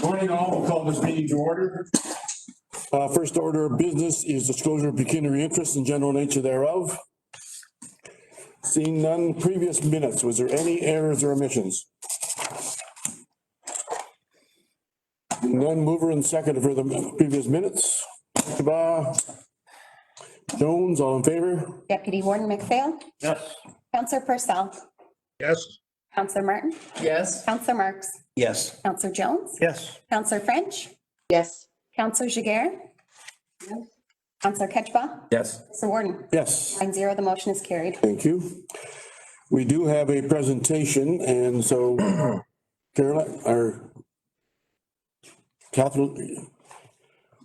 Morning all, we'll call this meeting to order. First order of business is disclosure of pecuniary interest and general nature thereof. Seeing none, previous minutes, was there any errors or omissions? None, mover and seconder for the previous minutes. Jones, all in favor? Deputy Warden McPhail. Yes. Councillor Purcell. Yes. Councillor Martin. Yes. Councillor Marks. Yes. Councillor Jones. Yes. Councillor French. Yes. Councillor Jiguer. Councillor Ketchba. Yes. Mr. Warden. Yes. 9-0, the motion is carried. Thank you. We do have a presentation, and so Caroline, our Catherine,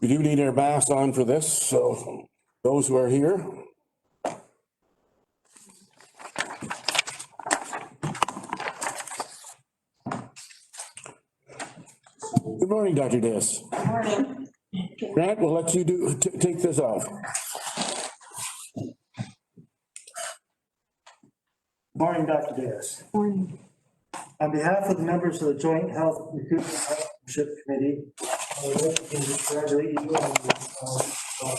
we do need our masks on for this, so those who are here. Good morning, Dr. Diaz. Good morning. Grant, we'll let you take this off. Morning, Dr. Diaz. Morning. On behalf of the members of the Joint Health Recruitment Partnership Committee, I would like to congratulate you on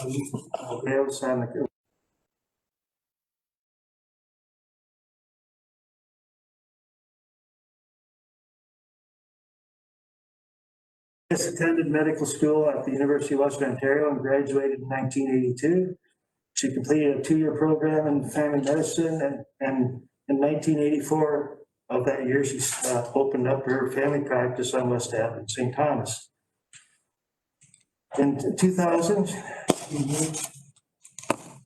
the Wales and the attended medical school at the University of Western Ontario and graduated in 1982. She completed a 2-year program in family medicine, and in 1984 of that year, she opened up her family practice on West Ave in St. Thomas. In 2000, she moved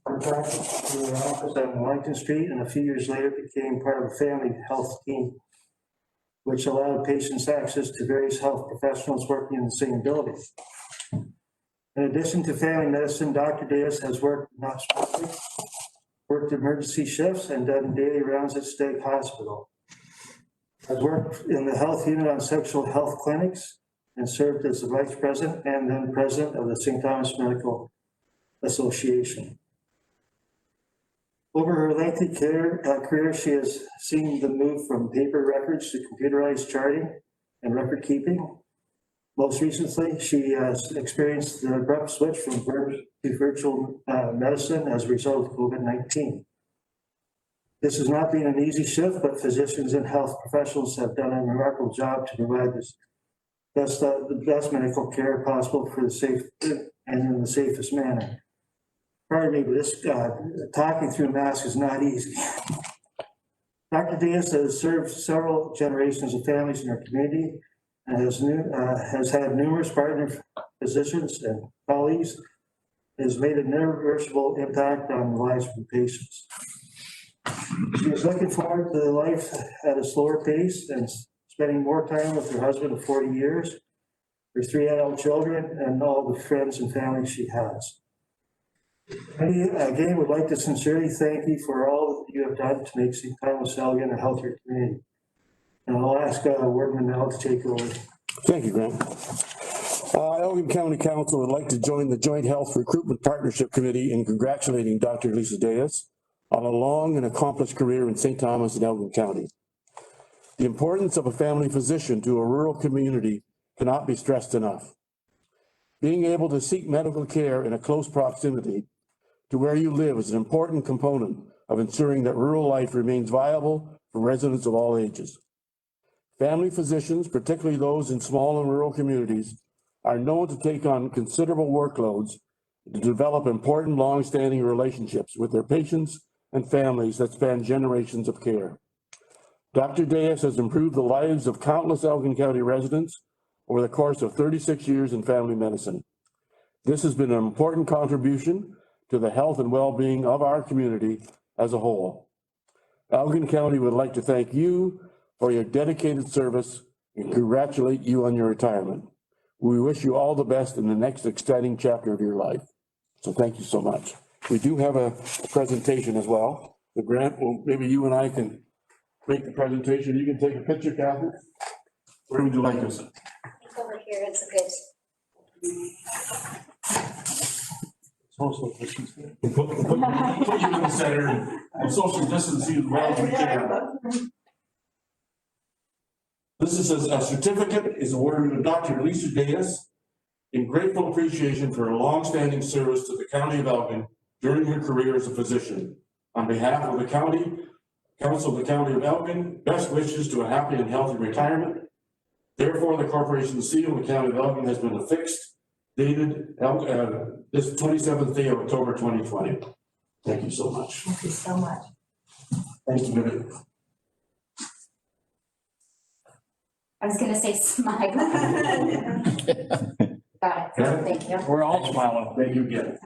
her practice to her office on Wellington Street, and a few years later became part of a family health team, which allowed patients access to various health professionals working in the same building. In addition to family medicine, Dr. Diaz has worked in hospital, worked emergency shifts, and done daily rounds at Stake Hospital. Has worked in the health unit on sexual health clinics and served as the vice president and then president of the St. Thomas Medical Association. Over her lengthy career, she has seen the move from paper records to computerized charting and record keeping. Most recently, she has experienced the abrupt switch from virtual medicine as a result of COVID-19. This has not been an easy shift, but physicians and health professionals have done a remarkable job to provide the best medical care possible for the safe and in the safest manner. Pardon me, but this talking through masks is not easy. Dr. Diaz has served several generations of families in our community and has had numerous partner physicians and colleagues. Has made an irreversible impact on the lives of the patients. She is looking forward to life at a slower pace and spending more time with her husband of 40 years, her 3 adult children, and all the friends and family she has. I, again, would like to sincerely thank you for all that you have done to make St. Thomas Elgin a healthier community. And I'll ask Wardman now to take over. Thank you, Grant. Elgin County Council would like to join the Joint Health Recruitment Partnership Committee in congratulating Dr. Lisa Diaz on a long and accomplished career in St. Thomas and Elgin County. The importance of a family physician to a rural community cannot be stressed enough. Being able to seek medical care in a close proximity to where you live is an important component of ensuring that rural life remains viable for residents of all ages. Family physicians, particularly those in small and rural communities, are known to take on considerable workloads to develop important long-standing relationships with their patients and families that span generations of care. Dr. Diaz has improved the lives of countless Elgin County residents over the course of 36 years in family medicine. This has been an important contribution to the health and well-being of our community as a whole. Elgin County would like to thank you for your dedicated service and congratulate you on your retirement. We wish you all the best in the next exciting chapter of your life. So thank you so much. We do have a presentation as well. The Grant, well, maybe you and I can make the presentation. You can take a picture, Catherine. Where would you like us? Over here is good. Social distance. Put you in the center and social distancing as well as we can. This is a certificate is awarded to Dr. Lisa Diaz in grateful appreciation for her longstanding service to the County of Elgin during her career as a physician. On behalf of the County Council of the County of Elgin, best wishes to a happy and healthy retirement. Therefore, the corporation seal of the County of Elgin has been affixed, dated this 27th day of October 2020. Thank you so much. Thank you so much. Thank you, Vivian. I was gonna say smile. Got it. Thank you. We're all smiling. Thank you again.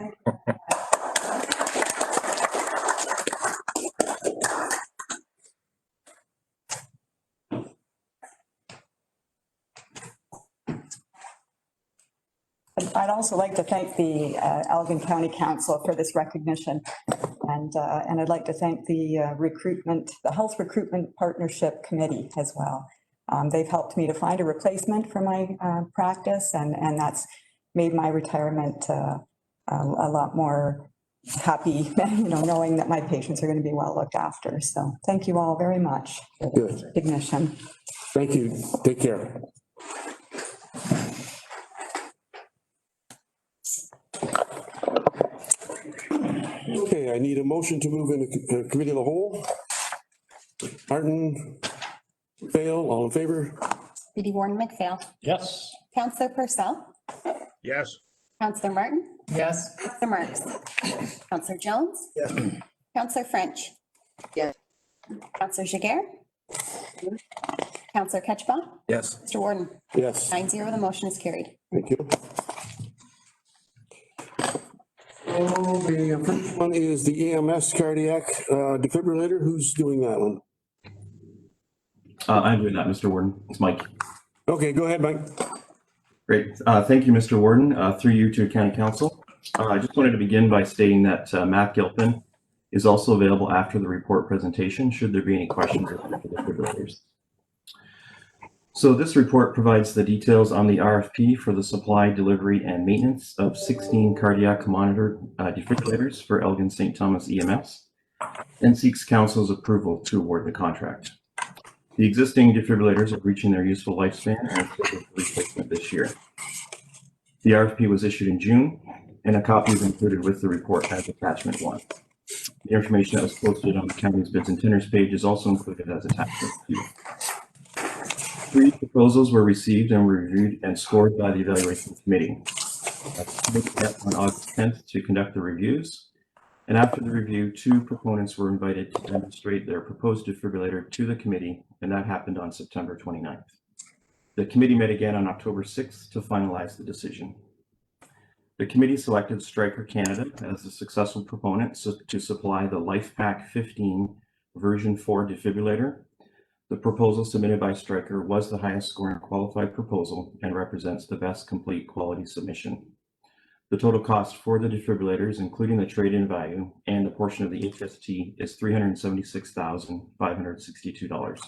I'd also like to thank the Elgin County Council for this recognition. And I'd like to thank the Health Recruitment Partnership Committee as well. They've helped me to find a replacement for my practice, and that's made my retirement a lot more happy, knowing that my patients are going to be well looked after. So thank you all very much for this recognition. Thank you. Take care. Okay, I need a motion to move into committee of the whole. Martin, Fail, all in favor? Deputy Warden McPhail. Yes. Counselor Purcell. Yes. Counselor Martin. Yes. Counselor Marks. Counselor Jones. Yes. Counselor French. Yes. Counselor Jiguer. Counselor Ketchba. Yes. Mr. Warden. Yes, 9-0, the motion is carried. thank you. Oh, the first one is the EMS cardiac defibrillator. Who's doing that one? I'm doing that, Mr. Warden. It's Mike. Okay, go ahead, Mike. Great. Thank you, Mr. Warden. Through you to County Council. I just wanted to begin by stating that Matt Gilpin is also available after the report presentation, should there be any questions about the defibrillators. So this report provides the details on the RFP for the supply, delivery, and maintenance of 16 cardiac monitored defibrillators for Elgin St. Thomas EMS, and seeks Council's approval to award the contract. The existing defibrillators are reaching their useful lifespan and are scheduled for replacement this year. The RFP was issued in June, and a copy is included with the report as attachment 1. The information that was posted on the county's bids and tenders page is also included as attachment 2. 3 proposals were received and were reviewed and scored by the evaluation committee. The committee met on August 10th to conduct the reviews. And after the review, 2 proponents were invited to demonstrate their proposed defibrillator to the committee, and that happened on September 29th. The committee met again on October 6th to finalize the decision. The committee selected Stryker Canada as the successful proponent to supply the LifePak 15 version 4 defibrillator. The proposal submitted by Stryker was the highest scoring qualified proposal and represents the best complete quality submission. The total cost for the defibrillators, including the trade-in value and the portion of the HST, is $376,562.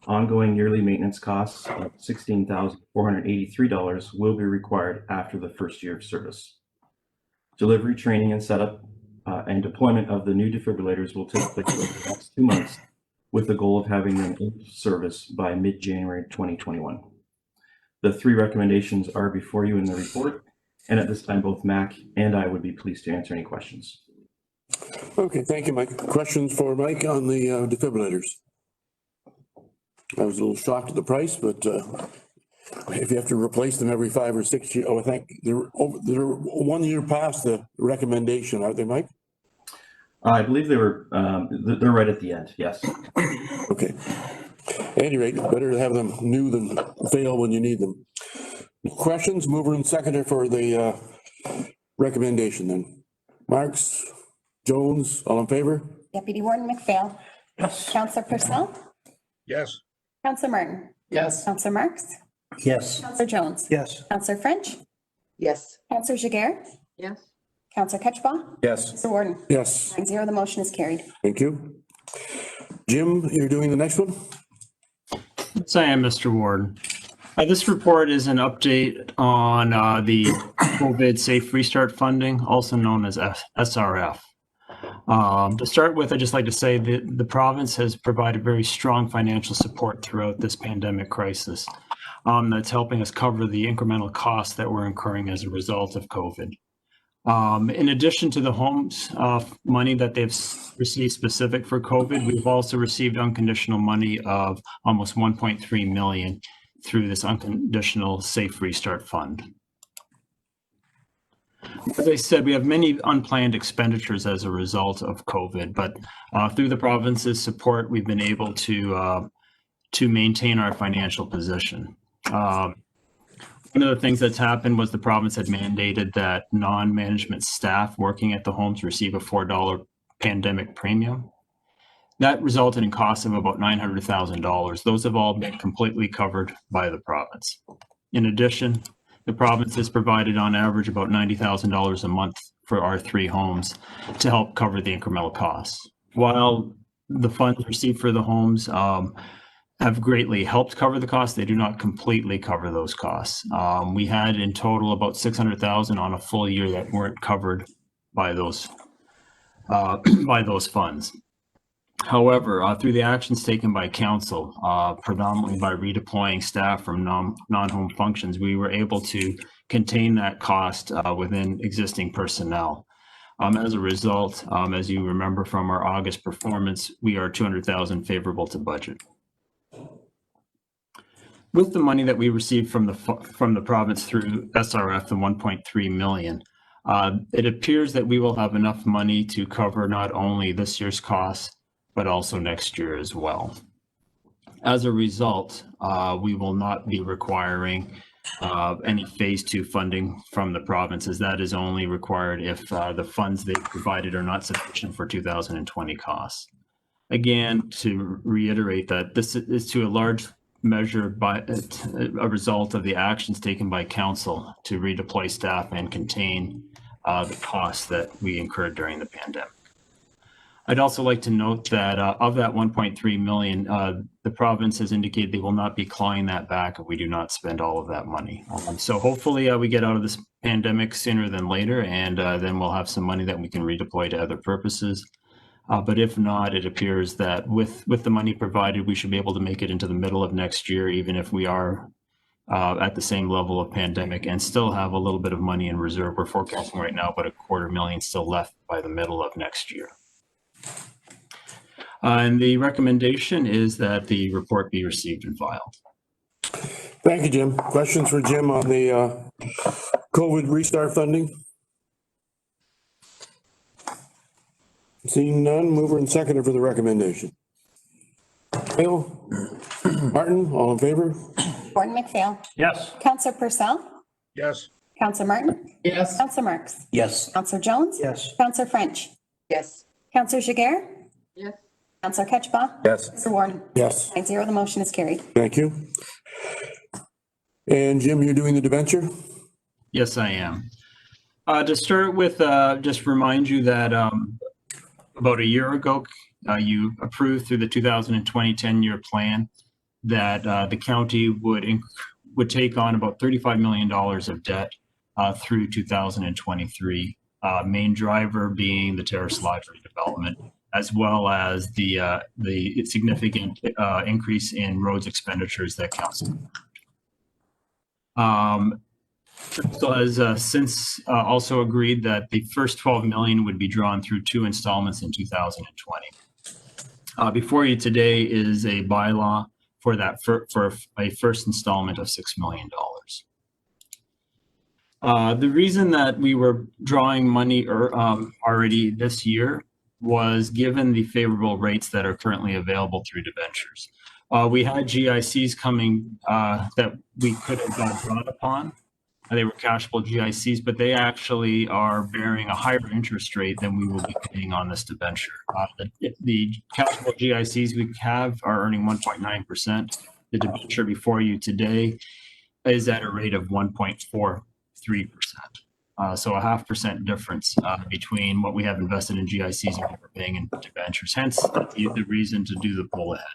Ongoing yearly maintenance costs of $16,483 will be required after the first year of service. Delivery, training, and setup and deployment of the new defibrillators will take place over the next 2 months, with the goal of having them in service by mid-January 2021. The 3 recommendations are before you in the report, and at this time, both Mac and I would be pleased to answer any questions. Okay, thank you, Mike. Questions for Mike on the defibrillators? I was a little shocked at the price, but if you have to replace them every 5 or 6 years, I think they're 1 year past the recommendation, aren't they, Mike? I believe they're right at the end, yes. Okay. At any rate, better to have them new than fail when you need them. Questions? Mover and seconder for the recommendation then. Marks, Jones, all in favor? Deputy Warden McPhail. Yes. Counselor Purcell. Yes. Counselor Martin. Yes. Counselor Marks. Yes. Counselor Jones. Yes. Counselor French. Yes. Counselor Jiguer. Yes. Counselor Ketchba. Yes. Mr. Warden. Yes, 9-0, the motion is carried. thank you. Jim, you're doing the next one? Yes, I am, Mr. Warden. This report is an update on the COVID Safe Restart funding, also known as SRF. To start with, I'd just like to say that the province has provided very strong financial support throughout this pandemic crisis. That's helping us cover the incremental costs that we're incurring as a result of COVID. In addition to the homes money that they've received specific for COVID, we've also received unconditional money of almost 1.3 million through this unconditional Safe Restart Fund. As I said, we have many unplanned expenditures as a result of COVID, but through the province's support, we've been able to maintain our financial position. One of the things that's happened was the province had mandated that non-management staff working at the homes receive a $4 pandemic premium. That resulted in costs of about $900,000. Those have all been completely covered by the province. In addition, the province has provided on average about $90,000 a month for our 3 homes to help cover the incremental costs. While the funds received for the homes have greatly helped cover the costs, they do not completely cover those costs. We had in total about $600,000 on a full year that weren't covered by those funds. However, through the actions taken by council, predominantly by redeploying staff from non-home functions, we were able to contain that cost within existing personnel. As a result, as you remember from our August performance, we are $200,000 favorable to budget. With the money that we received from the province through SRF, the 1.3 million, it appears that we will have enough money to cover not only this year's costs, but also next year as well. As a result, we will not be requiring any phase 2 funding from the province, as that is only required if the funds they provided are not sufficient for 2020 costs. Again, to reiterate that this is to a large measure by a result of the actions taken by council to redeploy staff and contain the costs that we incurred during the pandemic. I'd also like to note that of that 1.3 million, the province has indicated they will not be clawing that back if we do not spend all of that money. So hopefully we get out of this pandemic sooner than later, and then we'll have some money that we can redeploy to other purposes. But if not, it appears that with the money provided, we should be able to make it into the middle of next year, even if we are at the same level of pandemic, and still have a little bit of money in reserve. We're forecasting right now about $250,000 still left by the middle of next year. And the recommendation is that the report be received and filed. Thank you, Jim. Questions for Jim on the COVID restart funding? Seeing none, mover and seconder for the recommendation. Hale, Martin, all in favor? Gordon McPhail. Yes. Councillor Purcell. Yes. Councillor Martin. Yes. Councillor Marks. Yes. Councillor Jones. Yes. Councillor French. Yes. Councillor Jiguer. Yes. Councillor Ketchba. Yes. Mr. Warden. Yes. 9-0, the motion is carried. Thank you. And Jim, you're doing the debenture? Yes, I am. To start with, just remind you that about a year ago, you approved through the 2020 10-year plan that the county would take on about $35 million of debt through 2023. Main driver being the Terrace Lodge redevelopment, as well as the significant increase in roads expenditures that council. Council has since also agreed that the first 12 million would be drawn through 2 installments in 2020. Before you today is a bylaw for that for a first installment of $6 million. The reason that we were drawing money already this year was given the favorable rates that are currently available through debentures. We had GICs coming that we could have drawn upon. They were cashable GICs, but they actually are bearing a higher interest rate than we will be paying on this debenture. The cashable GICs we have are earning 1.9%. The debenture before you today is at a rate of 1.43%. So a 0.5% difference between what we have invested in GICs and what we're paying in debentures. Hence the reason to do the pull ahead.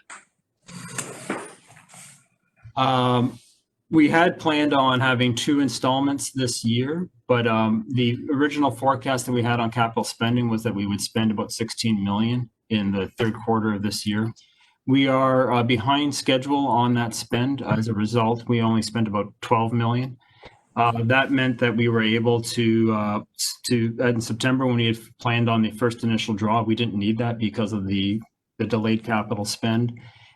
We had planned on having 2 installments this year, but the original forecast that we had on capital spending was that we would spend about 16 million in the third quarter of this year. We are behind schedule on that spend. As a result, we only spent about 12 million. That meant that we were able to in September, when we had planned on the first initial draw, we didn't need that because of the delayed capital spend.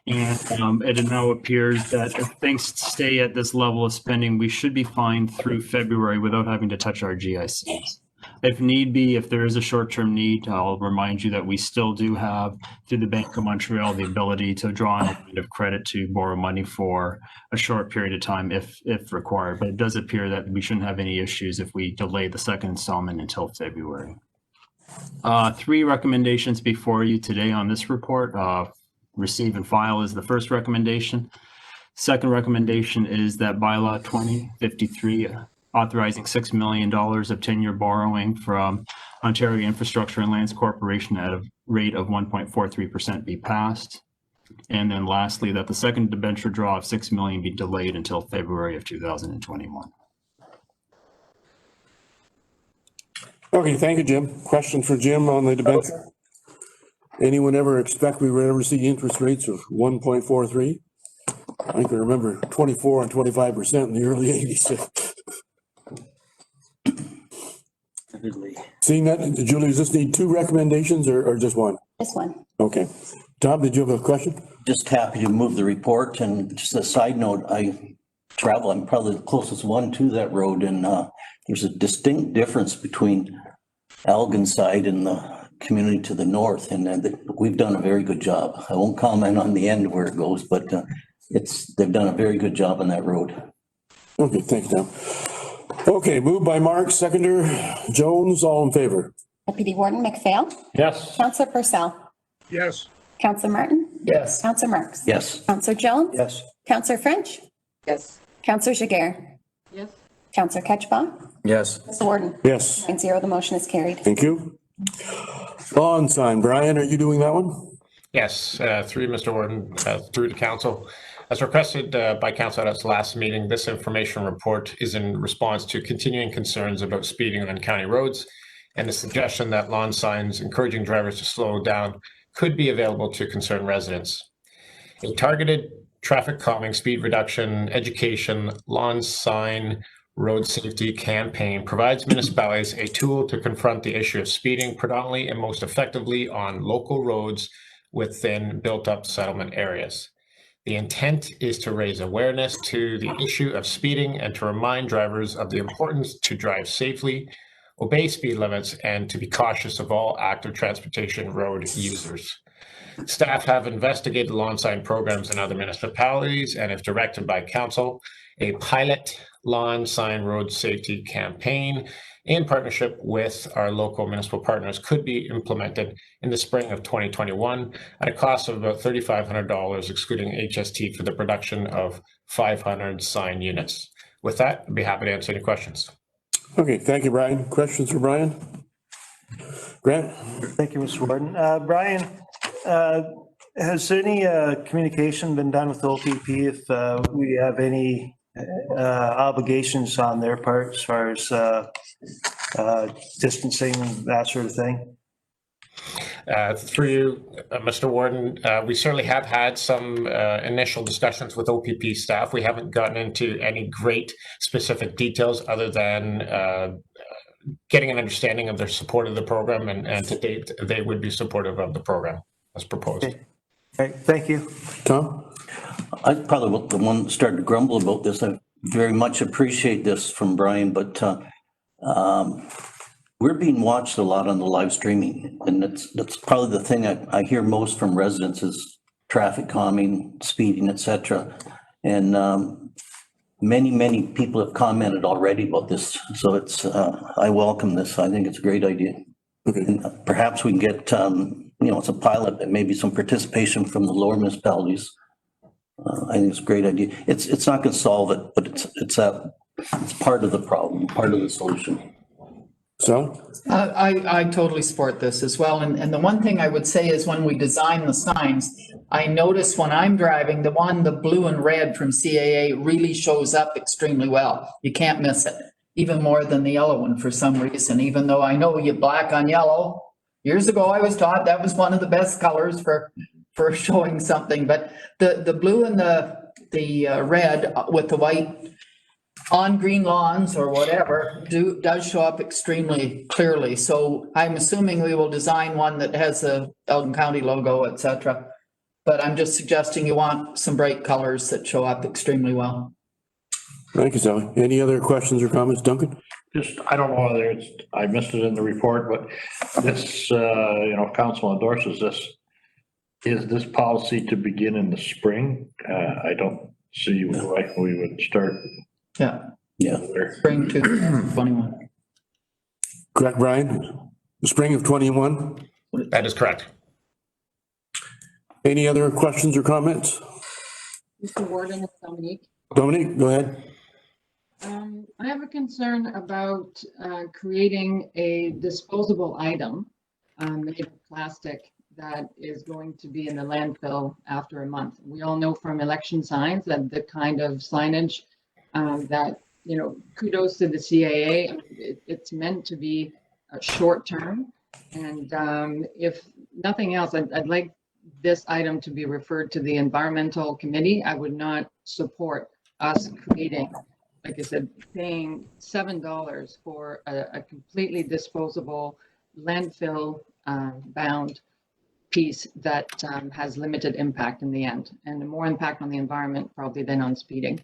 And it now appears that if things stay at this level of spending, we should be fine through February without having to touch our GICs. If need be, if there is a short-term need, I'll remind you that we still do have, through the Bank of Montreal, the ability to draw on a line of credit to borrow money for a short period of time if required. But it does appear that we shouldn't have any issues if we delay the second installment until February. 3 recommendations before you today on this report. Receive and file is the first recommendation. Second recommendation is that bylaw 2053 authorizing $6 million of 10-year borrowing from Ontario Infrastructure and Lands Corporation at a rate of 1.43% be passed. And then lastly, that the second debenture draw of $6 million be delayed until February of 2021. Okay, thank you, Jim. Question for Jim on the debenture? Anyone ever expect we would ever see interest rates of 1.43? I think I remember 24 and 25% in the early 80s. Seeing that, Julie, does this need 2 recommendations or just 1? This one. Okay. Tom, did you have a question? Just happy to move the report, and just a side note, I'm probably the closest one to that road, and there's a distinct difference between Elgin side and the community to the north, and we've done a very good job. I won't comment on the end where it goes, but they've done a very good job on that road. Okay, thanks, Tom. Okay, moved by Mark, seconder Jones, all in favor? Deputy Warden McPhail. Yes. Councillor Purcell. Yes. Councillor Martin. Yes. Councillor Marks. Yes. Councillor Jones. Yes. Councillor French. Yes. Councillor Jiguer. Yes. Councillor Ketchba. Yes. Mr. Warden. Yes, 9-0, the motion is carried. thank you. Lawn sign, Brian, are you doing that one? Yes, through Mr. Warden, through to council. As requested by council at its last meeting, this information report is in response to continuing concerns about speeding on county roads and the suggestion that lawn signs encouraging drivers to slow down could be available to concerned residents. A targeted traffic calming, speed reduction, education, lawn sign, road safety campaign provides municipalities a tool to confront the issue of speeding predominantly and most effectively on local roads within built-up settlement areas. The intent is to raise awareness to the issue of speeding and to remind drivers of the importance to drive safely, obey speed limits, and to be cautious of all active transportation road users. Staff have investigated lawn sign programs in other municipalities, and if directed by council, a pilot lawn sign road safety campaign in partnership with our local municipal partners could be implemented in the spring of 2021 at a cost of about $3,500, excluding HST, for the production of 500 sign units. With that, I'd be happy to answer any questions. Okay, thank you, Brian. Questions for Brian? Grant? Thank you, Mr. Warden. Brian, has any communication been done with OPP if we have any obligations on their part as far as distancing, that sort of thing? Through you, Mr. Warden, we certainly have had some initial discussions with OPP staff. We haven't gotten into any great specific details other than getting an understanding of their support of the program, and to date, they would be supportive of the program as proposed. Okay. All right, thank you. Tom? I probably the one that started to grumble about this. I very much appreciate this from Brian, but we're being watched a lot on the live streaming, and that's probably the thing I hear most from residents is traffic calming, speeding, etc. And many people have commented already about this, so it's I welcome this. I think it's a great idea. Okay. And perhaps we can get it's a pilot, and maybe some participation from the lower municipalities. I think it's a great idea. It's not going to solve it, but it's part of the problem, part of the solution. Sally? I totally support this as well. And the one thing I would say is when we design the signs, I notice when I'm driving, the blue and red from CAA really shows up extremely well. You can't miss it, even more than the yellow one for some reason, even though I know you black on yellow. Years ago, I was taught that was one of the best colors for showing something, but the blue and the red with the white on green lawns or whatever does show up extremely clearly. So I'm assuming we will design one that has the Elgin County logo, et cetera. But I'm just suggesting you want some bright colors that show up extremely well. Thank you, Sally. Any other questions or comments, Duncan? Just, I don't know whether I missed it in the report, but this, if council endorses this, is this policy to begin in the spring? I don't see why we would start. Yeah. Yeah. Spring 2021. Correct, Brian? The spring of 21? That is correct. Any other questions or comments? Mr. Warden, it's Dominique. Dominique, go ahead. I have a concern about creating a disposable item made of plastic that is going to be in the landfill after a month. We all know from election signs that the kind of signage that, kudos to the CAA, it's meant to be short term. And if nothing else, I'd like this item to be referred to the environmental committee. I would not support us creating, like I said, paying $7 for a completely disposable landfill bound piece that has limited impact in the end, and more impact on the environment probably than on speeding.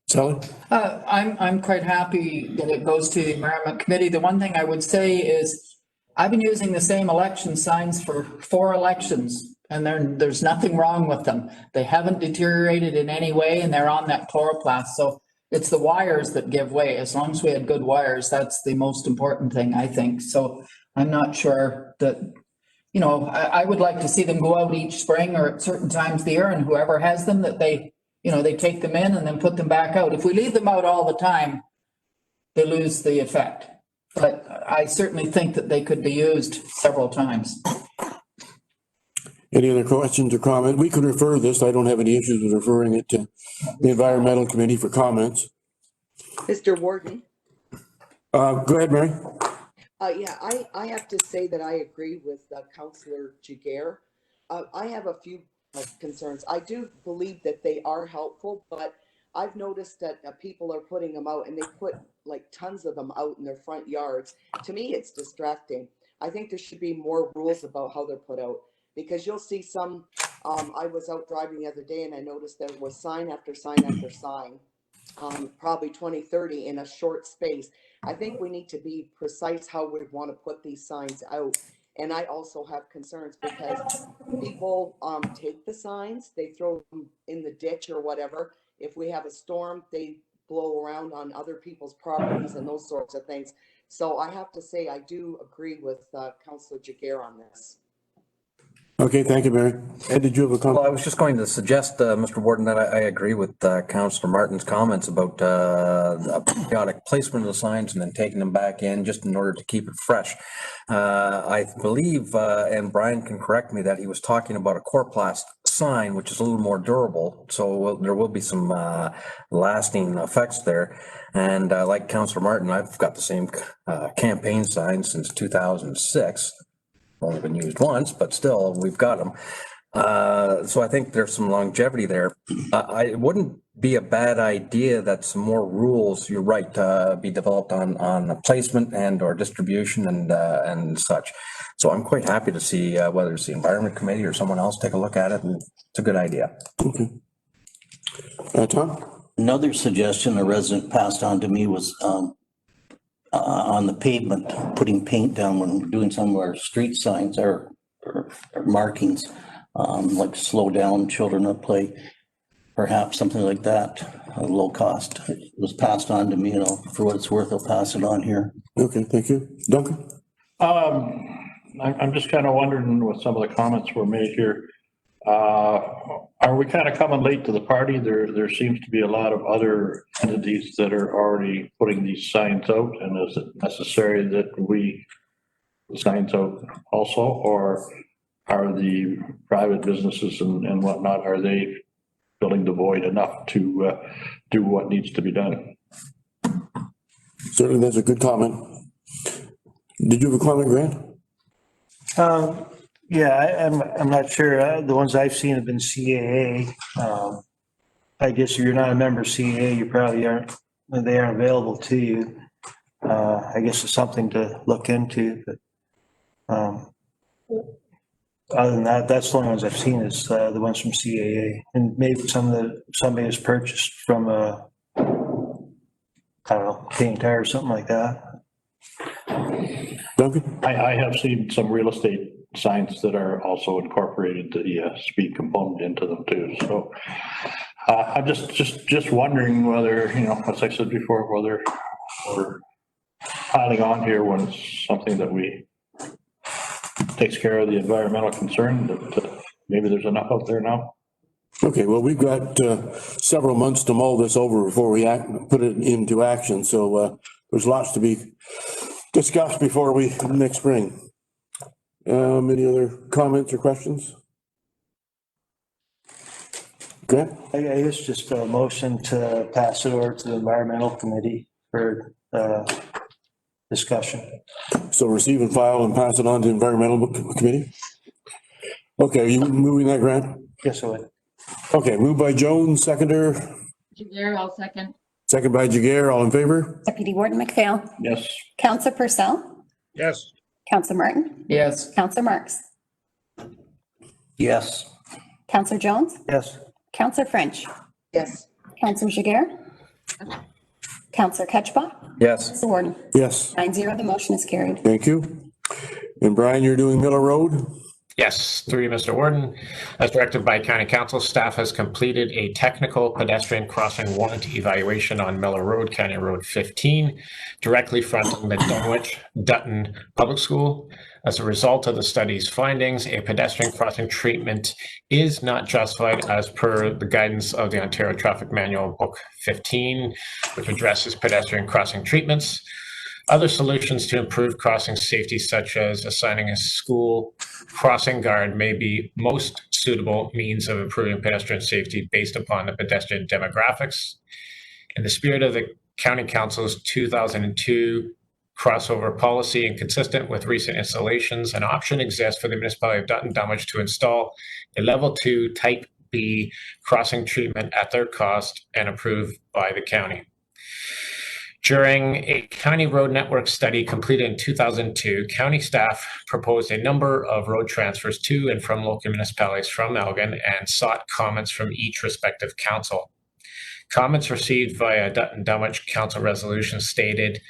Sally? I'm quite happy that it goes to the Environment Committee. The one thing I would say is I've been using the same election signs for 4 elections, and there's nothing wrong with them. They haven't deteriorated in any way, and they're on that chloroplast. So it's the wires that give way. As long as we had good wires, that's the most important thing, I think. So I'm not sure that, I would like to see them go out each spring or at certain times of the year, and whoever has them, that they take them in and then put them back out. If we leave them out all the time, they lose the effect. But I certainly think that they could be used several times. Any other questions or comments? We could refer this. I don't have any issues with referring it to the Environmental Committee for comments. Mr. Warden. Go ahead, Mary. Yeah, I have to say that I agree with Councillor Giguere. I have a few concerns. I do believe that they are helpful, but I've noticed that people are putting them out and they put like tons of them out in their front yards. To me, it's distracting. I think there should be more rules about how they're put out, because you'll see some, I was out driving the other day and I noticed there was sign after sign after sign, probably 20, 30 in a short space. I think we need to be precise how we want to put these signs out. And I also have concerns because people take the signs, they throw them in the ditch or whatever. If we have a storm, they blow around on other people's properties and those sorts of things. So I have to say, I do agree with Councillor Giguere on this. Okay, thank you, Mary. Ed, did you have a comment? Well, I was just going to suggest, Mr. Warden, that I agree with Councillor Martin's comments about a periodic placement of the signs and then taking them back in just in order to keep it fresh. I believe, and Brian can correct me, that he was talking about a chloroplast sign, which is a little more durable. So there will be some lasting effects there. And like Councillor Martin, I've got the same campaign sign since 2006. Only been used once, but still we've got them. So I think there's some longevity there. It wouldn't be a bad idea that some more rules, you're right, be developed on placement and or distribution and such. So I'm quite happy to see whether it's the Environment Committee or someone else take a look at it, and it's a good idea. Okay. Tom? Another suggestion a resident passed on to me was on the pavement, putting paint down when we're doing some of our street signs or markings, like slow down, children at play, perhaps something like that, low cost. It was passed on to me, for what it's worth, I'll pass it on here. Okay, thank you. Duncan? I'm just kind of wondering, with some of the comments were made here, Are we kind of coming late to the party? There seems to be a lot of other entities that are already putting these signs out, and is it necessary that we signs out also, or are the private businesses and whatnot, are they filling the void enough to do what needs to be done? Certainly, that's a good comment. Did you have a comment, Grant? Yeah, I'm not sure. The ones I've seen have been CAA. I guess if you're not a member of CAA, you probably aren't, they aren't available to you. I guess it's something to look into, but other than that, that's the only ones I've seen is the ones from CAA, and maybe somebody has purchased from I don't know, King Tire or something like that. Duncan? I have seen some real estate signs that are also incorporated the speed component into them too. So I'm just wondering whether, you know, as I said before, whether we're piling on here when it's something that we takes care of the environmental concern, that maybe there's enough out there now. Okay, well, we've got several months to mull this over before we put it into action. So there's lots to be discussed before next spring. Any other comments or questions? Grant? I guess just a motion to pass it over to the environmental committee for discussion. So receive and file and pass it on to environmental committee? Okay, are you moving that, Grant? Yes, I would. Okay, moved by Jones, seconder. Jager, I'll second. Second by Jager, all in favor? Deputy Warden McPhail. Yes. Counselor Purcell. Yes. Counselor Martin. Yes. Counselor Marks. Yes. Counselor Jones. Yes. Counselor French. Yes. Counselor Jager. Counselor Ketchba. Yes. Mr. Warden. Yes, 9-0, the motion is carried. thank you. And Brian, you're doing Miller Road? Yes, through you, Mr. Warden. As directed by County Council, staff has completed a technical pedestrian crossing warrant evaluation on Miller Road, County Road 15, directly fronting the Dunwich Dutton Public School. As a result of the study's findings, a pedestrian crossing treatment is not justified as per the guidance of the Ontario Traffic Manual Book 15, which addresses pedestrian crossing treatments. Other solutions to improve crossing safety, such as assigning a school crossing guard, may be most suitable means of improving pedestrian safety based upon the pedestrian demographics. In the spirit of the County Council's 2002 crossover policy and consistent with recent installations, an option exists for the municipality of Dutton Dunwich to install a level 2 type B crossing treatment at their cost and approved by the county. During a county road network study completed in 2002, county staff proposed a number of road transfers to and from local municipalities from Elgin and sought comments from each respective council. Comments received via Dutton Dunwich Council resolution stated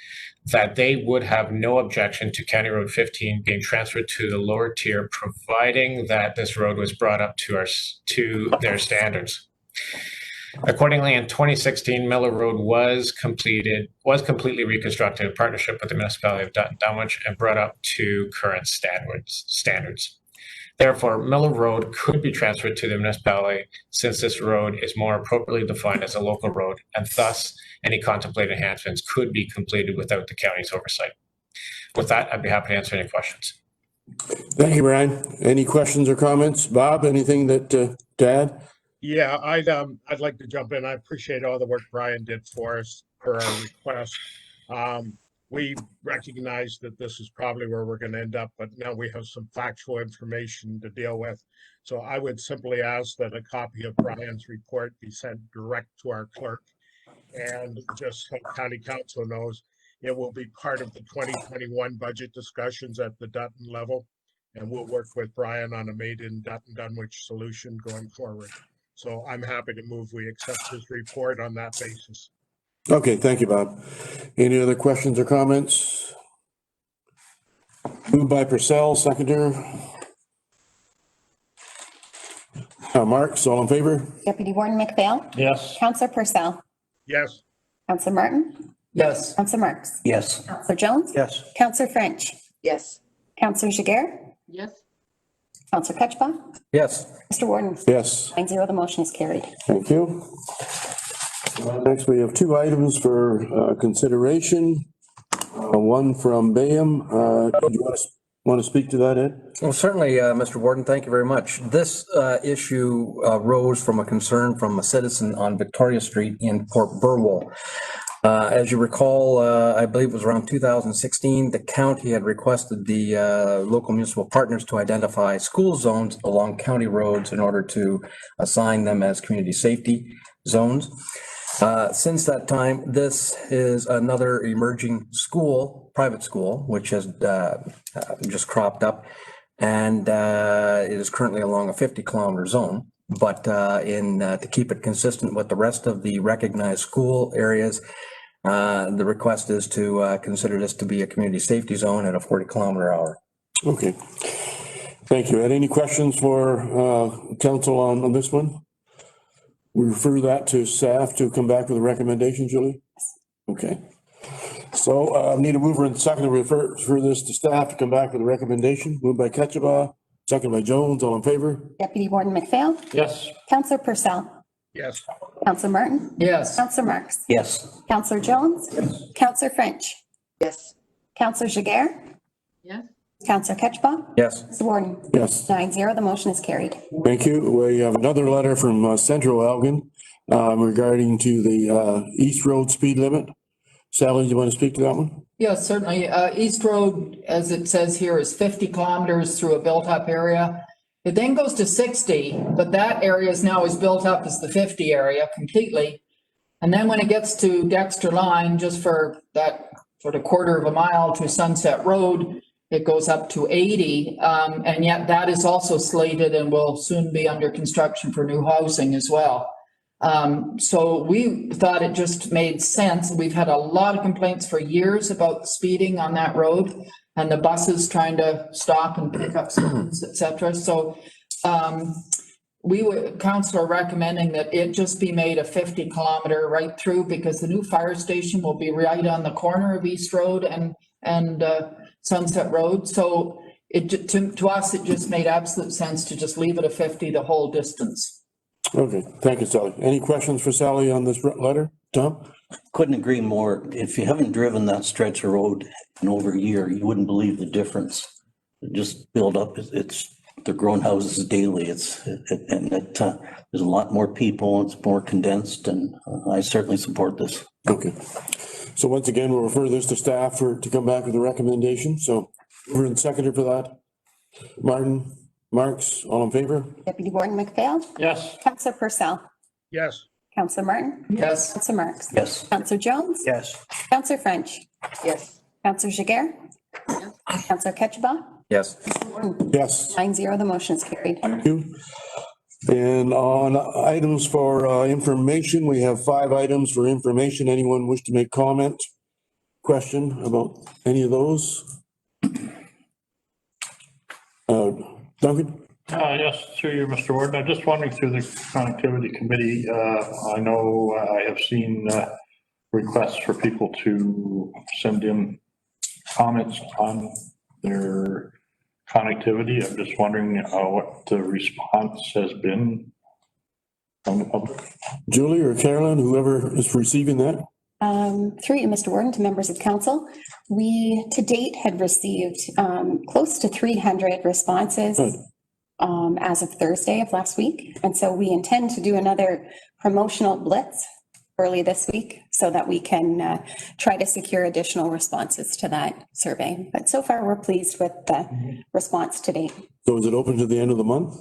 that they would have no objection to County Road 15 being transferred to the lower tier, providing that this road was brought up to their standards. Accordingly, in 2016, Miller Road was completely reconstructed in partnership with the municipality of Dutton Dunwich and brought up to current standards. Therefore, Miller Road could be transferred to the municipality since this road is more appropriately defined as a local road, and thus any contemplated enhancements could be completed without the county's oversight. With that, I'd be happy to answer any questions. Thank you, Brian. Any questions or comments? Bob, anything to add? Yeah, I'd like to jump in. I appreciate all the work Brian did for us per our request. We recognize that this is probably where we're going to end up, but now we have some factual information to deal with. So I would simply ask that a copy of Brian's report be sent direct to our clerk. And just so County Council knows, it will be part of the 2021 budget discussions at the Dutton level. And we'll work with Brian on a made in Dutton Dunwich solution going forward. So I'm happy to move we accept his report on that basis. Okay, thank you, Bob. Any other questions or comments? Moved by Purcell, seconder. Marks, all in favor? Deputy Warden McPhail. Yes. Counselor Purcell. Yes. Counselor Martin. Yes. Counselor Marks. Yes. Counselor Jones. Yes. Counselor French. Yes. Counselor Jager. Yes. Counselor Ketchba. Yes. Mr. Warden. Yes, 9-0, the motion is carried. thank you. Next, we have two items for consideration. One from Bayham. Do you want to speak to that, Ed? Well, certainly, Mr. Warden, thank you very much. This issue arose from a concern from a citizen on Victoria Street in Port Burwell. As you recall, I believe it was around 2016, the county had requested the local municipal partners to identify school zones along county roads in order to assign them as community safety zones. Since that time, this is another emerging school, private school, which has just cropped up, and it is currently along a 50-kilometer zone. But to keep it consistent with the rest of the recognized school areas, the request is to consider this to be a community safety zone at a 40-kilometer-hour. Okay. Thank you. Ed, any questions for council on this one? We refer that to staff to come back with a recommendation, Julie? Okay. So I need a mover and second to refer this to staff to come back with a recommendation. Moved by Ketchba, second by Jones. All in favor? Deputy Warden McPhail. Yes. Counselor Purcell. Yes. Counselor Martin. Yes. Counselor Marks. Yes. Counselor Jones. Counselor French. Yes. Counselor Jiguer. Yes. Counselor Ketchba. Yes. Mr. Warden. Yes. 9-0, the motion is carried. Thank you. We have another letter from Central Elgin regarding to the East Road speed limit. Sally, do you want to speak to that one? Yes, certainly. East Road, as it says here, is 50 kilometers through a built-up area. It then goes to 60, but that area is now built up as the 50 area completely. And then when it gets to Dexter Line, just for that sort of quarter of a mile to Sunset Road, it goes up to 80. And yet that is also slated and will soon be under construction for new housing as well. So we thought it just made sense. We've had a lot of complaints for years about speeding on that road and the buses trying to stop and pick up students, et cetera. So council are recommending that it just be made a 50-kilometer right through, because the new fire station will be right on the corner of East Road and Sunset Road. So to us, it just made absolute sense to just leave it a 50 the whole distance. Okay, thank you, Sally. Any questions for Sally on this letter? Tom? Couldn't agree more. If you haven't driven that stretch of road in over a year, you wouldn't believe the difference. It just build up. They're growing houses daily. There's a lot more people. It's more condensed, and I certainly support this. Okay. So once again, we'll refer this to staff to come back with a recommendation. So we're in seconder for that. Martin, Marks, all in favor? Deputy Warden McPhail. Yes. Counselor Purcell. Yes. Counselor Martin. Yes. Counselor Marks. Yes. Counselor Jones. Yes. Counselor French. Yes. Counselor Jiguer. Counselor Ketchba. Yes. Yes. 9-0, the motion is carried. Thank you. And on items for information, we have 5 items for information. Anyone wish to make comment, question about any of those? Duncan? Yes, through you, Mr. Warden. I'm just wondering through the connectivity committee, I know I have seen requests for people to send in comments on their connectivity. I'm just wondering what the response has been from the public. Julie or Carolyn, whoever is receiving that? Through you, Mr. Warden, to members of council, we to date had received close to 300 responses as of Thursday of last week. And so we intend to do another promotional blitz early this week so that we can try to secure additional responses to that survey. But so far, we're pleased with the response to date. So is it open to the end of the month?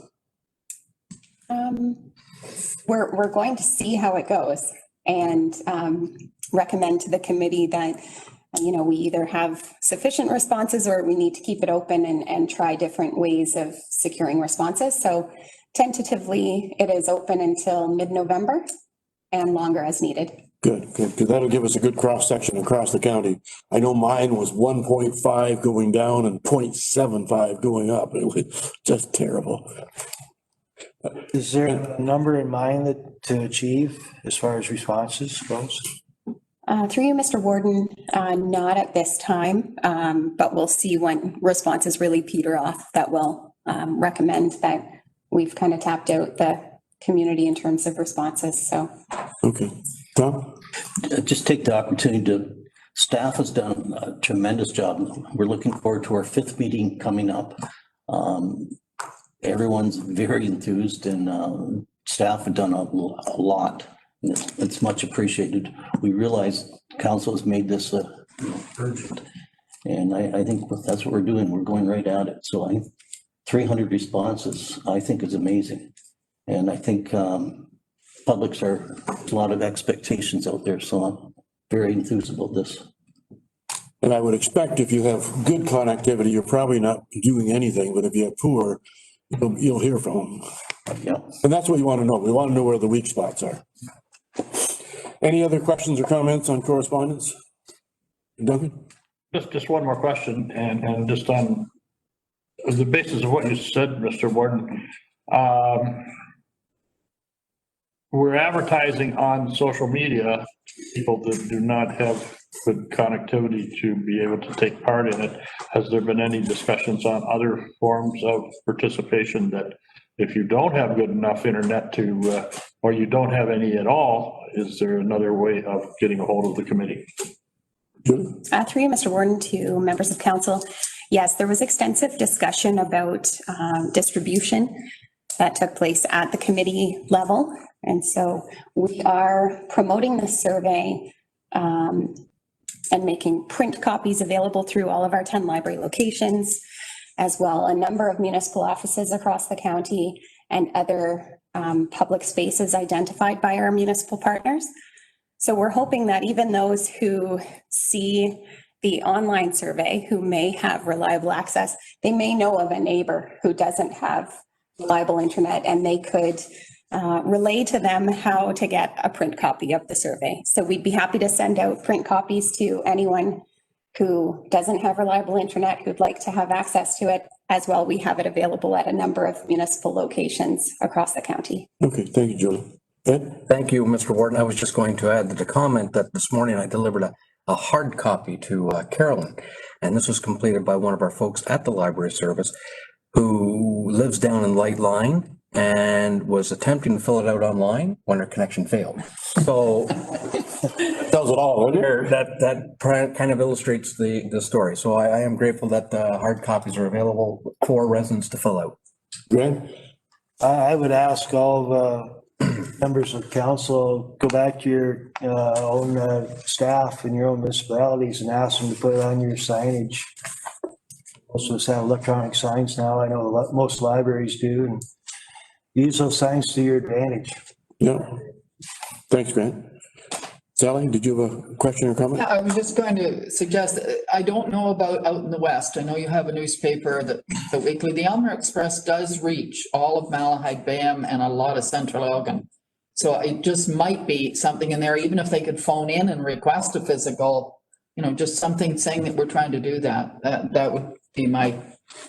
We're going to see how it goes and recommend to the committee that, we either have sufficient responses or we need to keep it open and try different ways of securing responses. So tentatively, it is open until mid-November and longer as needed. Good, because that'll give us a good cross-section across the county. I know mine was 1.5 going down and 0.75 going up. It was just terrible. Is there a number in mind to achieve as far as responses goes? Through you, Mr. Warden, not at this time, but we'll see when responses really peter off that will recommend that we've kind of tapped out the community in terms of responses, so. Okay. Tom? Just take the opportunity to, staff has done a tremendous job. We're looking forward to our 5th meeting coming up. Everyone's very enthused and staff have done a lot. It's much appreciated. We realize council has made this urgent. And I think that's what we're doing. We're going right at it. So 300 responses, I think is amazing. And I think publics are, a lot of expectations out there. So I'm very enthused about this. And I would expect if you have good connectivity, you're probably not doing anything, but if you have poor, you'll hear from them. Yeah. And that's what you want to know. We want to know where the weak spots are. Any other questions or comments on correspondence? Duncan? Just one more question, and just on the basis of what you said, Mr. Warden. We're advertising on social media, people that do not have good connectivity to be able to take part in it. Has there been any discussions on other forms of participation that if you don't have good enough internet to, or you don't have any at all, is there another way of getting a hold of the committee? Through you, Mr. Warden, to members of council. Yes, there was extensive discussion about distribution that took place at the committee level. And so we are promoting the survey and making print copies available through all of our 10 library locations, as well a number of municipal offices across the county and other public spaces identified by our municipal partners. So we're hoping that even those who see the online survey, who may have reliable access, they may know of a neighbor who doesn't have reliable internet, and they could relay to them how to get a print copy of the survey. So we'd be happy to send out print copies to anyone who doesn't have reliable internet, who'd like to have access to it. As well, we have it available at a number of municipal locations across the county. Okay, thank you, Julie. Ed? Thank you, Mr. Warden. I was just going to add that the comment that this morning I delivered a hard copy to Carolyn, and this was completed by one of our folks at the library service who lives down in Light Line and was attempting to fill it out online when her connection failed. So tells it all, doesn't it? That kind of illustrates the story. So I am grateful that hard copies are available for residents to fill out. Grant? I would ask all the members of council, go back to your own staff in your own municipalities and ask them to put it on your signage. Most of us have electronic signs now. I know most libraries do, and use those signs to your advantage. Yeah. Thanks, Grant. Sally, did you have a question or comment? Yeah, I was just going to suggest, I don't know about out in the West. I know you have a newspaper, the Weekly. The Elmer Express does reach all of Malahide, Bayham, and a lot of Central Elgin. So it just might be something in there, even if they could phone in and request a physical, just something saying that we're trying to do that. That would be my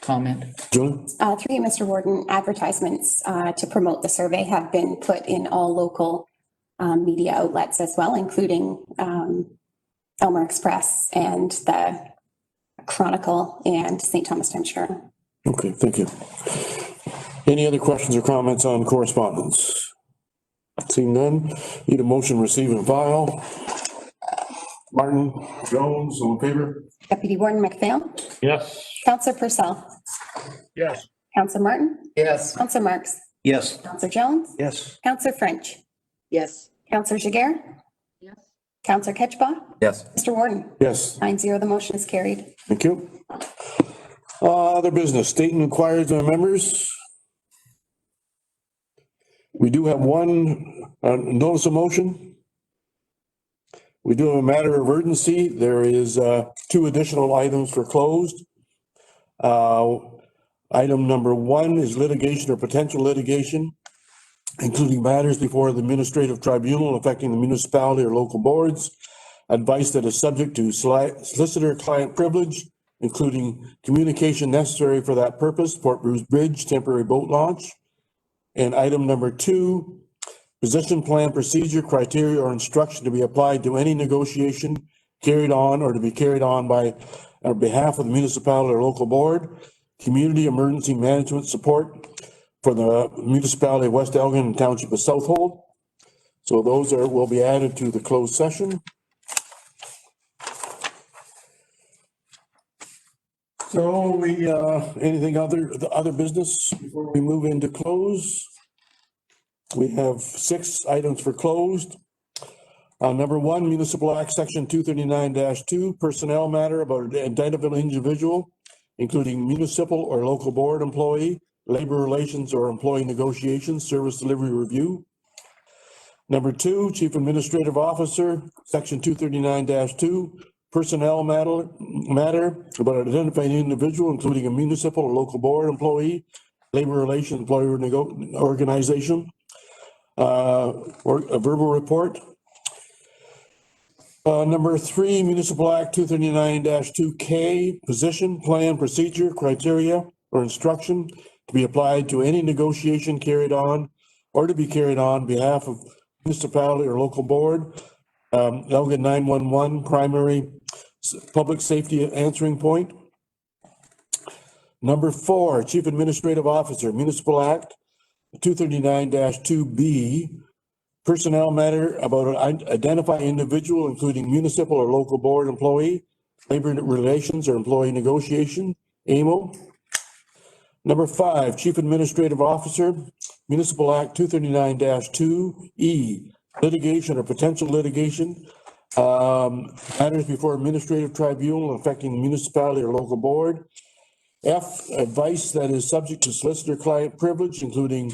comment. Julie? Through you, Mr. Warden, advertisements to promote the survey have been put in all local media outlets as well, including Elmer Express and the Chronicle and St. Thomas Times Journal. Okay, thank you. Any other questions or comments on correspondence? Seeing none, need a motion, receive and file. Martin, Jones, all in favor? Deputy Warden McPhail. Yes. Councillor Purcell. Yes. Councillor Martin. Yes. Councillor Marks. Yes. Councillor Jones. Yes. Councillor French. Yes. Councillor Jiguer. Yes. Councillor Ketchba. Yes. Mr. Warden. Yes. 9-0, the motion is carried. Thank you. Other business, state inquiries by members. We do have one notice of motion. We do have a matter of urgency. There is 2 additional items for closed. Item number 1 is litigation or potential litigation, including matters before the administrative tribunal affecting the municipality or local boards. Advice that is subject to solicitor-client privilege, including communication necessary for that purpose, Port Bruce Bridge, temporary boat launch. And item number 2, position plan, procedure, criteria, or instruction to be applied to any negotiation carried on or to be carried on by behalf of the municipality or local board. community emergency management support for the municipality of West Elgin and Township of Southold. So those will be added to the closed session. So we, anything other business before we move into close? We have 6 items for closed. Number 1, Municipal Act Section 239-2, personnel matter about an identifiable individual, including municipal or local board employee, labor relations or employee negotiations, service delivery review. Number 2, Chief Administrative Officer, Section 239-2, personnel matter about an identified individual, including a municipal or local board employee, labor relations, employer organization, or a verbal report. Number 3, Municipal Act 239-2K, position, plan, procedure, criteria, or instruction to be applied to any negotiation carried on or to be carried on behalf of municipality or local board. Elgin 911 primary public safety answering point. Number 4, Chief Administrative Officer, Municipal Act 239-2B, personnel matter about an identified individual, including municipal or local board employee, labor relations or employee negotiation, AMO. Number 5, Chief Administrative Officer, Municipal Act 239-2E, litigation or potential litigation, matters before administrative tribunal affecting the municipality or local board. F, advice that is subject to solicitor-client privilege, including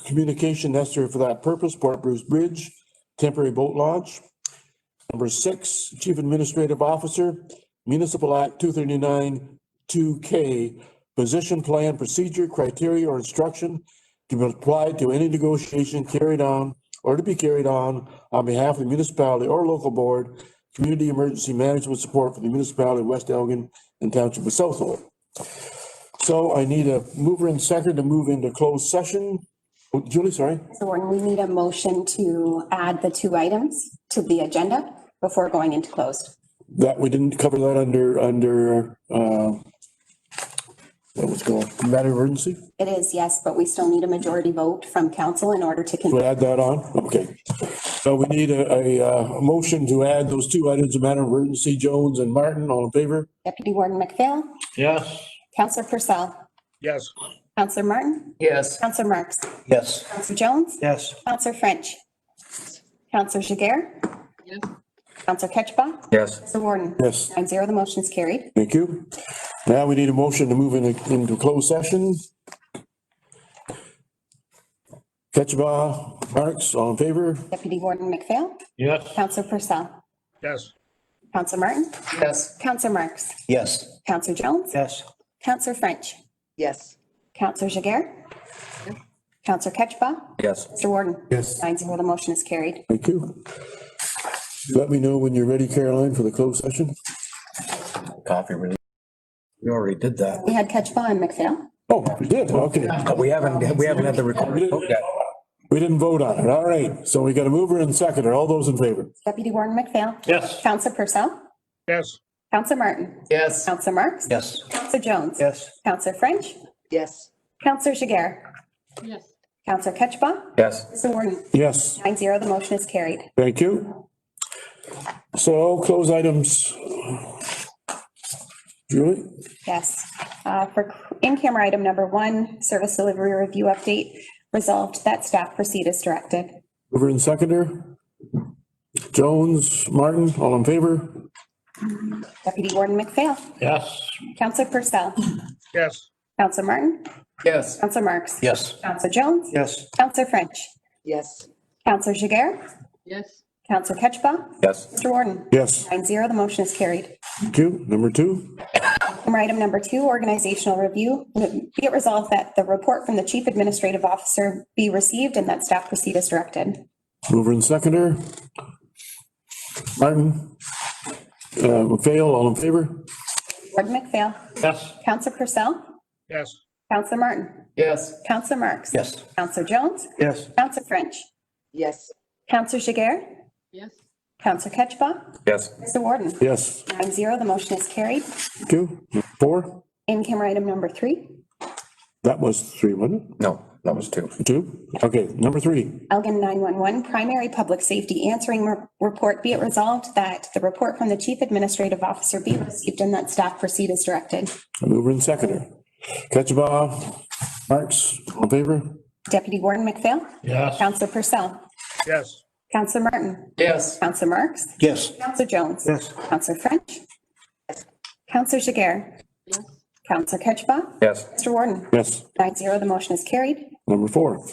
communication necessary for that purpose, Port Bruce Bridge, temporary boat launch. Number 6, Chief Administrative Officer, Municipal Act 239-2K, position, plan, procedure, criteria, or instruction to be applied to any negotiation carried on or to be carried on behalf of the municipality or local board, community emergency management support for the municipality of West Elgin and Township of Southold. So I need a mover and second to move into closed session. Oh, Julie, sorry. So we need a motion to add the 2 items to the agenda before going into closed. That we didn't cover that under what was called matter of urgency. It is, yes, but we still need a majority vote from council in order to. To add that on, okay. So we need a motion to add those 2 items of matter of urgency. Jones and Martin, all in favor? Deputy Warden McPhail. Yes. Councillor Purcell. Yes. Councillor Martin. Yes. Councillor Marks. Yes. Councillor Jones. Yes. Councillor French. Councillor Jiguer. Yes. Councillor Ketchba. Yes. Mr. Warden. Yes. 9-0, the motion is carried. Thank you. Now we need a motion to move into closed session. Ketchba, Marks, all in favor? Deputy Warden McPhail. Yes. Councillor Purcell. Yes. Councillor Martin. Yes. Councillor Marks. Yes. Councillor Jones. Yes. Councillor French. Yes. Councillor Jiguer. Councillor Ketchba. Yes. Mr. Warden. Yes. 9-0, the motion is carried. Thank you. Let me know when you're ready, Caroline, for the closed session. Coffee release. We already did that. We had Ketchba and McPhail. Oh, we did, okay. But we haven't had the recording vote yet. We didn't vote on it, all right. So we got a mover and seconder, all those in favor? Deputy Warden McPhail. Yes. Councillor Purcell. Yes. Councillor Martin. Yes. Councillor Marks. Yes. Councillor Jones. Yes. Councillor French. Yes. Councillor Jiguer. Yes. Councillor Ketchba. Yes. Mr. Warden. Yes, 9-0, the motion is carried. thank you. So close items. Julie? Yes. For in-camera item number 1, service delivery review update, resolved that staff proceed as directed. Mover and seconder? Jones, Martin, all in favor? Deputy Warden McPhail. Yes. Councillor Purcell. Yes. Councillor Martin. Yes. Councillor Marks. Yes. Councillor Jones. Yes. Councillor French. Yes. Councillor Jiguer. Yes. Councillor Ketchba. Yes. Mr. Warden. Yes, 9-0, the motion is carried. thank you. Number 2? Item number 2, organizational review. Be it resolved that the report from the Chief Administrative Officer be received and that staff proceed as directed. Mover and seconder? Martin? McPhail, all in favor? Warden McPhail. Yes. Councillor Purcell. Yes. Councillor Martin. Yes. Councillor Marks. Yes. Councillor Jones. Yes. Councillor French. Yes. Councillor Jiguer. Yes. Councillor Ketchba. Yes. Mr. Warden. Yes, 9-0, the motion is carried. thank you. 4? In-camera item number 3. That was 3, wasn't it? No, that was 2. 2? Okay, number 3. Elgin 911 Primary Public Safety Answering Report. Be it resolved that the report from the Chief Administrative Officer be received and that staff proceed as directed. Mover and seconder. Ketchabah, Marks, all in favor? Deputy Warden McPhail. Yes. Councillor Purcell. Yes. Councillor Martin. Yes. Councillor Marks. Yes. Councillor Jones. Yes. Councillor French. Councillor Jiguer. Yes. Councillor Ketchba. Yes. Mr. Warden. Yes. 9-0, the motion is carried. Number 4.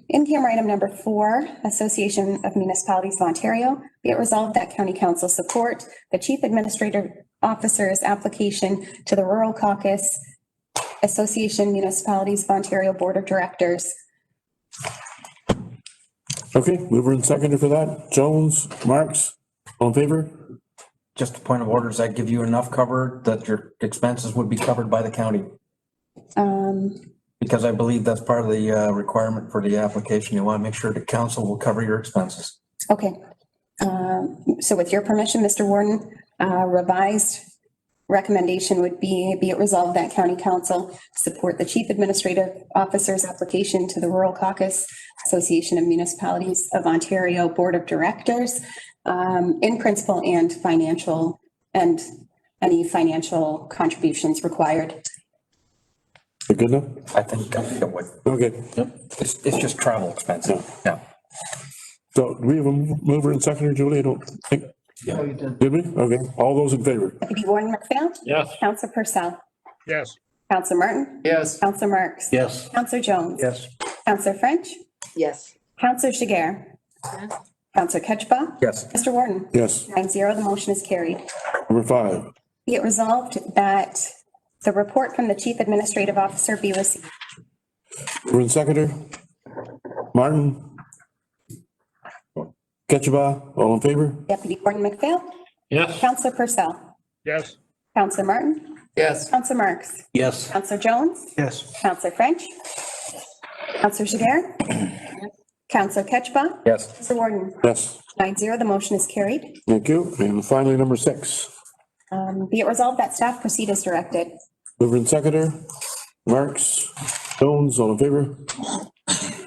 In-camera item number 4, Association of Municipalities of Ontario. Be it resolved that County Council support the Chief Administrative Officer's application to the Rural Caucus Association Municipalities of Ontario Board of Directors. Okay, mover and seconder for that. Jones, Marks, all in favor? Just a point of order, does that give you enough cover that your expenses would be covered by the county? Because I believe that's part of the requirement for the application. You want to make sure the council will cover your expenses. Okay. So with your permission, Mr. Warden, revised recommendation would be it resolved that County Council support the Chief Administrative Officer's application to the Rural Caucus Association of Municipalities of Ontario Board of Directors in principle and financial, and any financial contributions required. Good enough? I think it would. Okay. It's just travel expenses. Yeah. So do we have a mover and seconder, Julie? I don't think. Oh, you did. Did we? Okay. All those in favor? Deputy Warden McPhail. Yes. Councillor Purcell. Yes. Councillor Martin. Yes. Councillor Marks. Yes. Councillor Jones. Yes. Councillor French. Yes. Councillor Jiguer. Yes. Councillor Ketchba. Yes. Mr. Warden. Yes. 9-0, the motion is carried. Number 5. Be it resolved that the report from the Chief Administrative Officer be received. Mover and seconder. Martin. Ketchabah, all in favor? Deputy Warden McPhail. Yes. Councillor Purcell. Yes. Councillor Martin. Yes. Councillor Marks. Yes. Councillor Jones. Yes. Councillor French. Councillor Jiguer. Councillor Ketchba. Yes. Mr. Warden. Yes. 9-0, the motion is carried. Thank you. And finally, number 6. Be it resolved that staff proceed as directed. Mover and seconder. Marks, Jones, all in favor?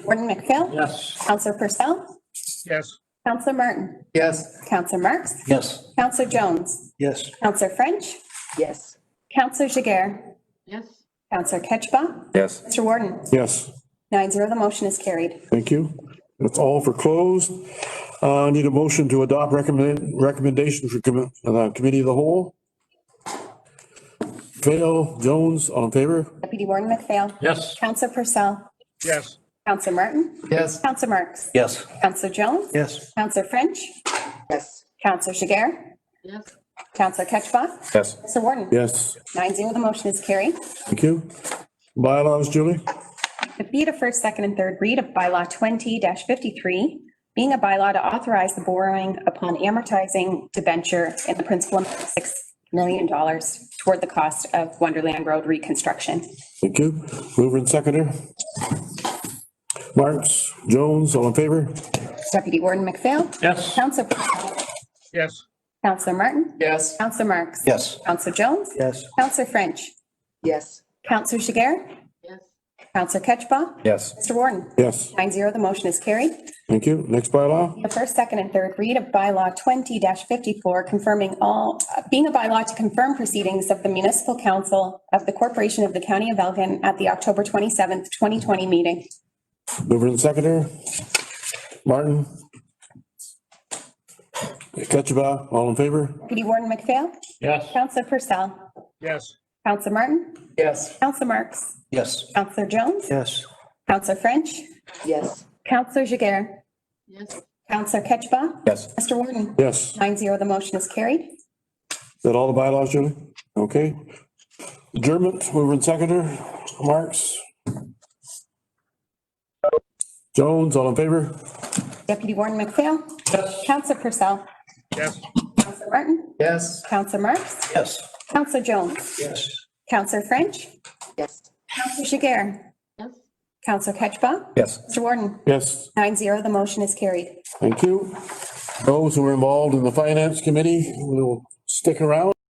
Warden McPhail. Yes. Councillor Purcell. Yes. Councillor Martin. Yes. Councillor Marks. Yes. Councillor Jones. Yes. Councillor French. Yes. Councillor Jiguer. Yes. Councillor Ketchba. Yes. Mr. Warden. Yes. 9-0, the motion is carried. Thank you. That's all for closed. Need a motion to adopt recommendation for committee of the whole. Fail, Jones, all in favor? Deputy Warden McPhail. Yes. Councillor Purcell. Yes. Councillor Martin. Yes. Councillor Marks. Yes. Councillor Jones. Yes. Councillor French. Yes. Councillor Jiguer. Yes. Councillor Ketchba. Yes. Mr. Warden. Yes. 9-0, the motion is carried. Thank you. Bylaws, Julie? Be it a first, second, and third read of bylaw 20-53, being a bylaw to authorize the borrowing upon amortizing debenture in the principal amount of $6 million toward the cost of Wonderland Road reconstruction. Thank you. Mover and seconder. Marks, Jones, all in favor? Deputy Warden McPhail. Yes. Councillor Purcell. Yes. Councillor Martin. Yes. Councillor Marks. Yes. Councillor Jones. Yes. Councillor French. Yes. Councillor Jiguer. Yes. Councillor Ketchba. Yes. Mr. Warden. Yes. 9-0, the motion is carried. Thank you. Next bylaw? The first, second, and third read of bylaw 20-54, confirming being a bylaw to confirm proceedings of the municipal council of the corporation of the county of Elgin at the October 27th, 2020 meeting. Mover and seconder. Martin? Ketchabah, all in favor? Deputy Warden McPhail. Yes. Councillor Purcell. Yes. Councillor Martin. Yes. Councillor Marks. Yes. Councillor Jones. Yes. Councillor French. Yes. Councillor Jiguer. Yes. Councillor Ketchba. Yes. Mr. Warden. Yes. 9-0, the motion is carried. Is that all the bylaws, Julie? Okay. Adjournment, mover and seconder. Marks? Jones, all in favor? Deputy Warden McPhail. Yes. Councillor Purcell. Yes. Councillor Martin. Yes. Councillor Marks. Yes. Councillor Jones. Yes. Councillor French. Yes. Councillor Jiguer. Yes. Councillor Ketchba. Yes. Mr. Warden. Yes. 9-0, the motion is carried. Thank you. Those who were involved in the finance committee will stick around.